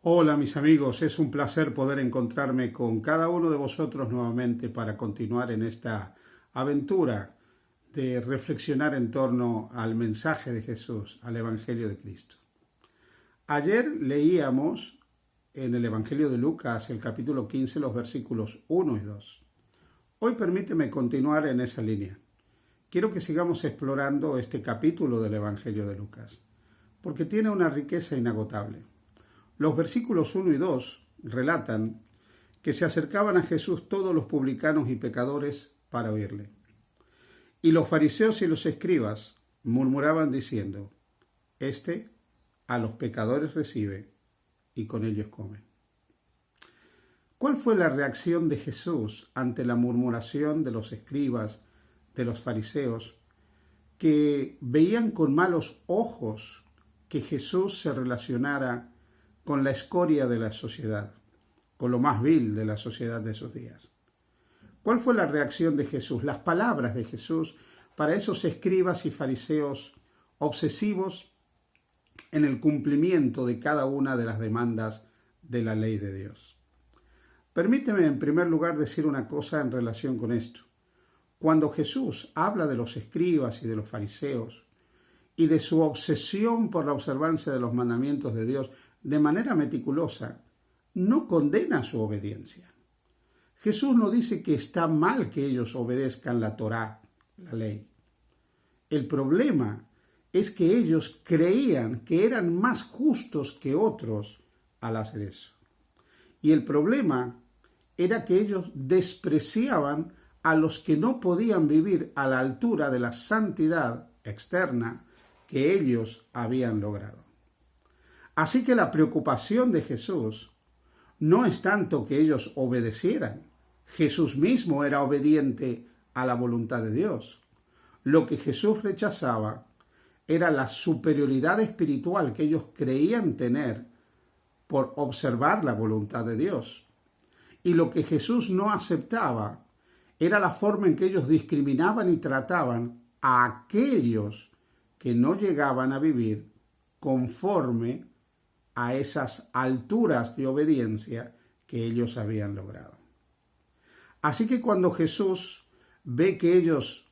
Hola mis amigos, es un placer poder encontrarme con cada uno de vosotros nuevamente para continuar en esta aventura de reflexionar en torno al mensaje de Jesús, al Evangelio de Cristo. Ayer leíamos en el Evangelio de Lucas, el capítulo 15, los versículos 1 y 2. Hoy permíteme continuar en esa línea. Quiero que sigamos explorando este capítulo del Evangelio de Lucas, porque tiene una riqueza inagotable. Los versículos 1 y 2 relatan que se acercaban a Jesús todos los publicanos y pecadores para oírle. Y los fariseos y los escribas murmuraban diciendo: Este a los pecadores recibe y con ellos come. ¿Cuál fue la reacción de Jesús ante la murmuración de los escribas, de los fariseos, que veían con malos ojos que Jesús se relacionara con la escoria de la sociedad, con lo más vil de la sociedad de esos días? ¿Cuál fue la reacción de Jesús, las palabras de Jesús para esos escribas y fariseos obsesivos en el cumplimiento de cada una de las demandas de la ley de Dios? Permíteme en primer lugar decir una cosa en relación con esto. Cuando Jesús habla de los escribas y de los fariseos y de su obsesión por la observancia de los mandamientos de Dios de manera meticulosa, no condena su obediencia. Jesús no dice que está mal que ellos obedezcan la Torá, la ley. El problema es que ellos creían que eran más justos que otros al hacer eso. Y el problema era que ellos despreciaban a los que no podían vivir a la altura de la santidad externa que ellos habían logrado. Así que la preocupación de Jesús no es tanto que ellos obedecieran. Jesús mismo era obediente a la voluntad de Dios. Lo que Jesús rechazaba era la superioridad espiritual que ellos creían tener por observar la voluntad de Dios. Y lo que Jesús no aceptaba era la forma en que ellos discriminaban y trataban a aquellos que no llegaban a vivir conforme a esas alturas de obediencia que ellos habían logrado. Así que cuando Jesús ve que ellos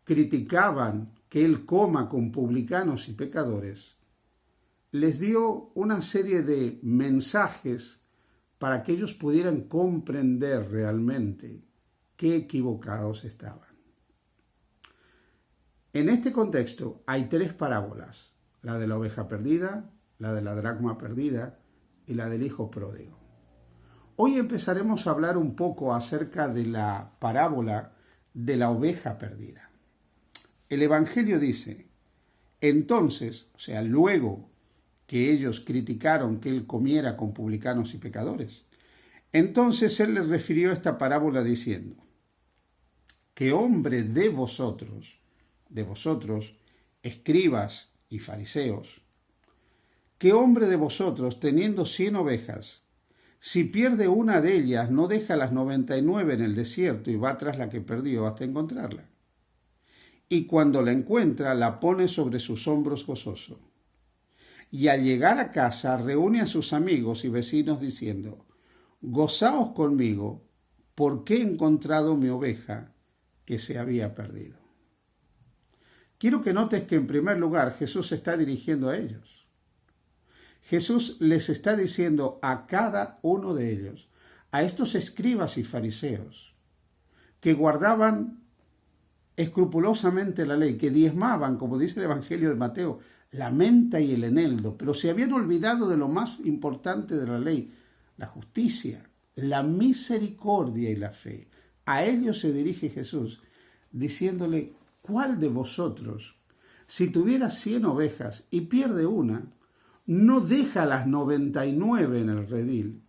criticaban que Él coma con publicanos y pecadores, les dio una serie de mensajes para que ellos pudieran comprender realmente qué equivocados estaban. En este contexto hay tres parábolas: la de la oveja perdida, la de la dracma perdida y la del hijo pródigo. Hoy empezaremos a hablar un poco acerca de la parábola de la oveja perdida. El Evangelio dice: entonces, o sea, luego que ellos criticaron que Él comiera con publicanos y pecadores, entonces Él les refirió esta parábola diciendo: ¿qué hombre de vosotros, escribas y fariseos, qué hombre de vosotros, teniendo 100 ovejas, si pierde una de ellas, no deja las 99 en el desierto y va tras la que perdió hasta encontrarla? Y cuando la encuentra, la pone sobre sus hombros gozoso. Y al llegar a casa, reúne a sus amigos y vecinos diciendo: gozaos conmigo, porque he encontrado mi oveja que se había perdido. Quiero que notes que en primer lugar Jesús se está dirigiendo a ellos. Jesús les está diciendo a cada uno de ellos, a estos escribas y fariseos, que guardaban escrupulosamente la ley, que diezmaban, como dice el Evangelio de Mateo, la menta y el eneldo, pero se habían olvidado de lo más importante de la ley, la justicia, la misericordia y la fe. A ellos se dirige Jesús, diciéndole: ¿cuál de vosotros, si tuviera 100 ovejas y pierde una, no deja las 99 en el redil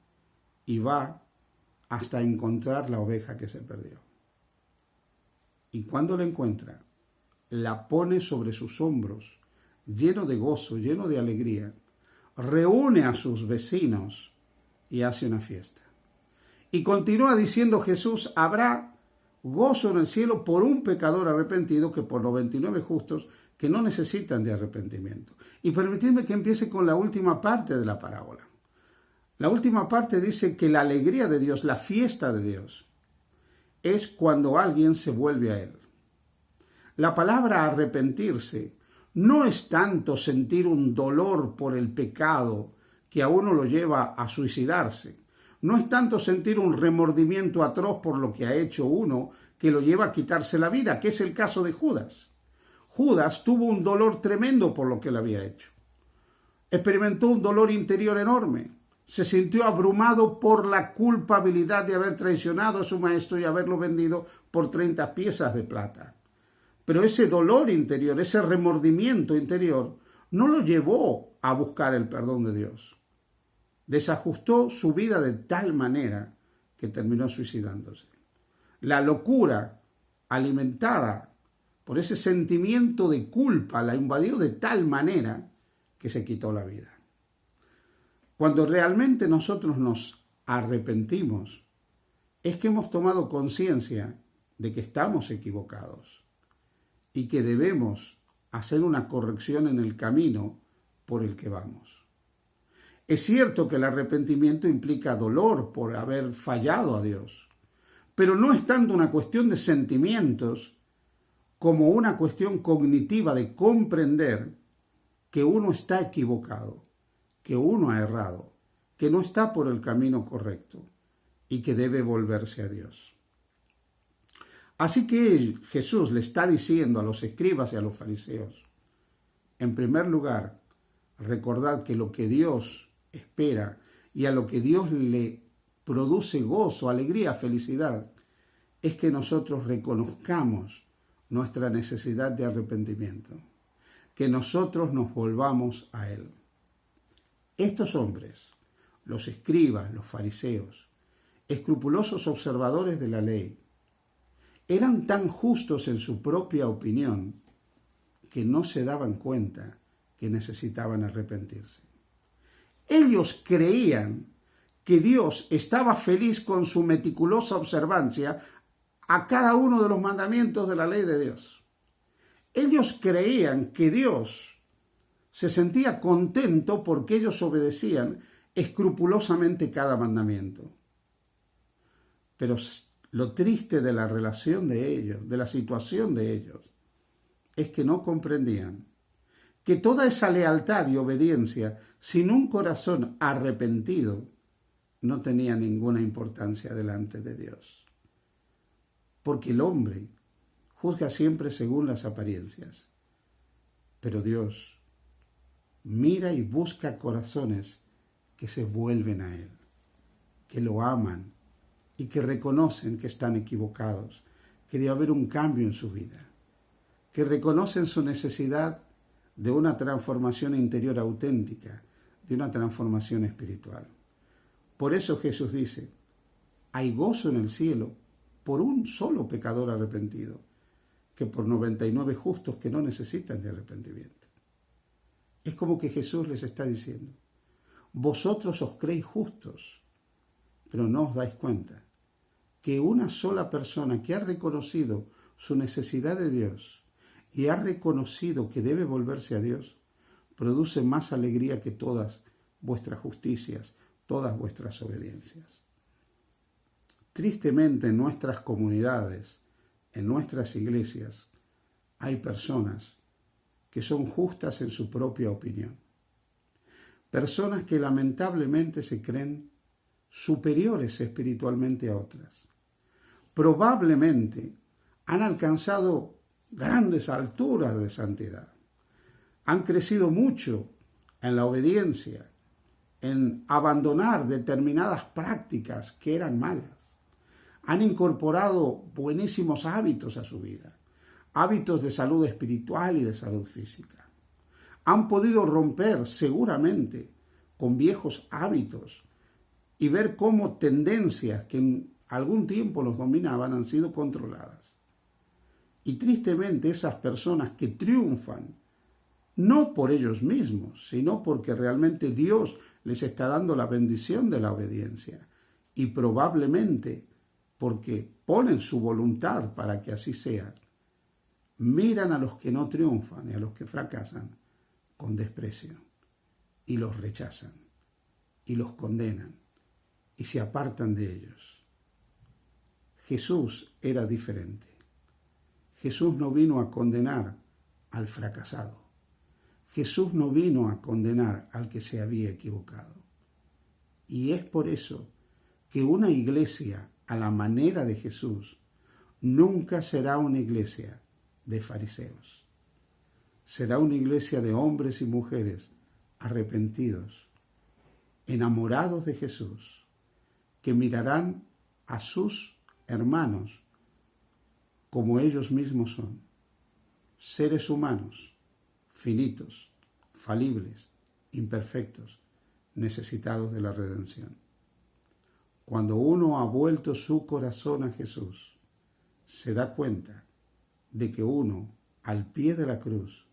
y va hasta encontrar la oveja que se perdió? Y cuando la encuentra, la pone sobre sus hombros, lleno de gozo, lleno de alegría, reúne a sus vecinos y hace una fiesta. Y continúa diciendo Jesús: habrá gozo en el cielo por un pecador arrepentido que por 99 justos que no necesitan de arrepentimiento. Y permitidme que empiece con la última parte de la parábola. La última parte dice que la alegría de Dios, la fiesta de Dios, es cuando alguien se vuelve a Él. La palabra arrepentirse no es tanto sentir un dolor por el pecado que a uno lo lleva a suicidarse. No es tanto sentir un remordimiento atroz por lo que ha hecho uno que lo lleva a quitarse la vida, que es el caso de Judas. Judas tuvo un dolor tremendo por lo que él había hecho. Experimentó un dolor interior enorme. Se sintió abrumado por la culpabilidad de haber traicionado a su maestro y haberlo vendido por 30 piezas de plata. Pero ese dolor interior, ese remordimiento interior, no lo llevó a buscar el perdón de Dios. Desajustó su vida de tal manera que terminó suicidándose. La locura, alimentada por ese sentimiento de culpa, la invadió de tal manera que se quitó la vida. Cuando realmente nosotros nos arrepentimos, es que hemos tomado conciencia de que estamos equivocados y que debemos hacer una corrección en el camino por el que vamos. Es cierto que el arrepentimiento implica dolor por haber fallado a Dios, pero no es tanto una cuestión de sentimientos como una cuestión cognitiva de comprender que uno está equivocado, que uno ha errado, que no está por el camino correcto y que debe volverse a Dios. Así que Jesús le está diciendo a los escribas y a los fariseos, en primer lugar, recordad que lo que Dios espera y a lo que Dios le produce gozo, alegría, felicidad, es que nosotros reconozcamos nuestra necesidad de arrepentimiento, que nosotros nos volvamos a Él. Estos hombres, los escribas, los fariseos, escrupulosos observadores de la ley, eran tan justos en su propia opinión que no se daban cuenta que necesitaban arrepentirse. Ellos creían que Dios estaba feliz con su meticulosa observancia a cada uno de los mandamientos de la ley de Dios. Ellos creían que Dios se sentía contento porque ellos obedecían escrupulosamente cada mandamiento. Pero lo triste de la relación de ellos, de la situación de ellos, es que no comprendían que toda esa lealtad y obediencia sin un corazón arrepentido no tenía ninguna importancia delante de Dios. Porque el hombre juzga siempre según las apariencias, pero Dios mira y busca corazones que se vuelven a Él, que lo aman y que reconocen que están equivocados, que debe haber un cambio en su vida, que reconocen su necesidad de una transformación interior auténtica, de una transformación espiritual. Por eso Jesús dice, hay gozo en el cielo por un solo pecador arrepentido, que por 99 justos que no necesitan de arrepentimiento. Es como que Jesús les está diciendo, vosotros os creéis justos, pero no os dais cuenta que una sola persona que ha reconocido su necesidad de Dios y ha reconocido que debe volverse a Dios, produce más alegría que todas vuestras justicias, todas vuestras obediencias. Tristemente en nuestras comunidades, en nuestras iglesias, hay personas que son justas en su propia opinión. Personas que lamentablemente se creen superiores espiritualmente a otras. Probablemente han alcanzado grandes alturas de santidad. Han crecido mucho en la obediencia, en abandonar determinadas prácticas que eran malas. Han incorporado buenísimos hábitos a su vida, hábitos de salud espiritual y de salud física. Han podido romper seguramente con viejos hábitos y ver cómo tendencias que en algún tiempo los dominaban han sido controladas. Y tristemente esas personas que triunfan, no por ellos mismos, sino porque realmente Dios les está dando la bendición de la obediencia y probablemente porque ponen su voluntad para que así sea, miran a los que no triunfan y a los que fracasan con desprecio y los rechazan y los condenan y se apartan de ellos. Jesús era diferente. Jesús no vino a condenar al fracasado. Jesús no vino a condenar al que se había equivocado. Y es por eso que una iglesia a la manera de Jesús nunca será una iglesia de fariseos. Será una iglesia de hombres y mujeres arrepentidos, enamorados de Jesús, que mirarán a sus hermanos como ellos mismos son, seres humanos, finitos, falibles, imperfectos, necesitados de la redención. Cuando uno ha vuelto su corazón a Jesús, se da cuenta de que uno, al pie de la cruz,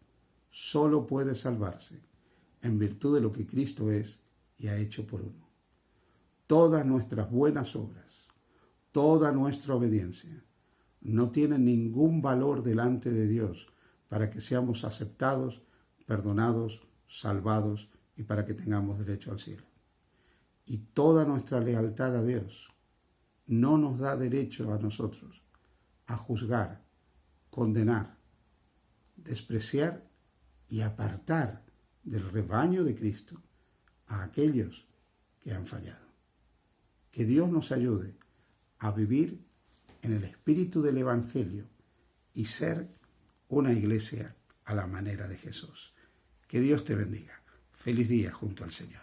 solo puede salvarse en virtud de lo que Cristo es y ha hecho por uno. Todas nuestras buenas obras, toda nuestra obediencia, no tienen ningún valor delante de Dios para que seamos aceptados, perdonados, salvados y para que tengamos derecho al cielo. Y toda nuestra lealtad a Dios no nos da derecho a nosotros a juzgar, condenar, despreciar y apartar del rebaño de Cristo a aquellos que han fallado. Que Dios nos ayude a vivir en el espíritu del Evangelio y ser una iglesia a la manera de Jesús. Que Dios te bendiga. Feliz día junto al Señor.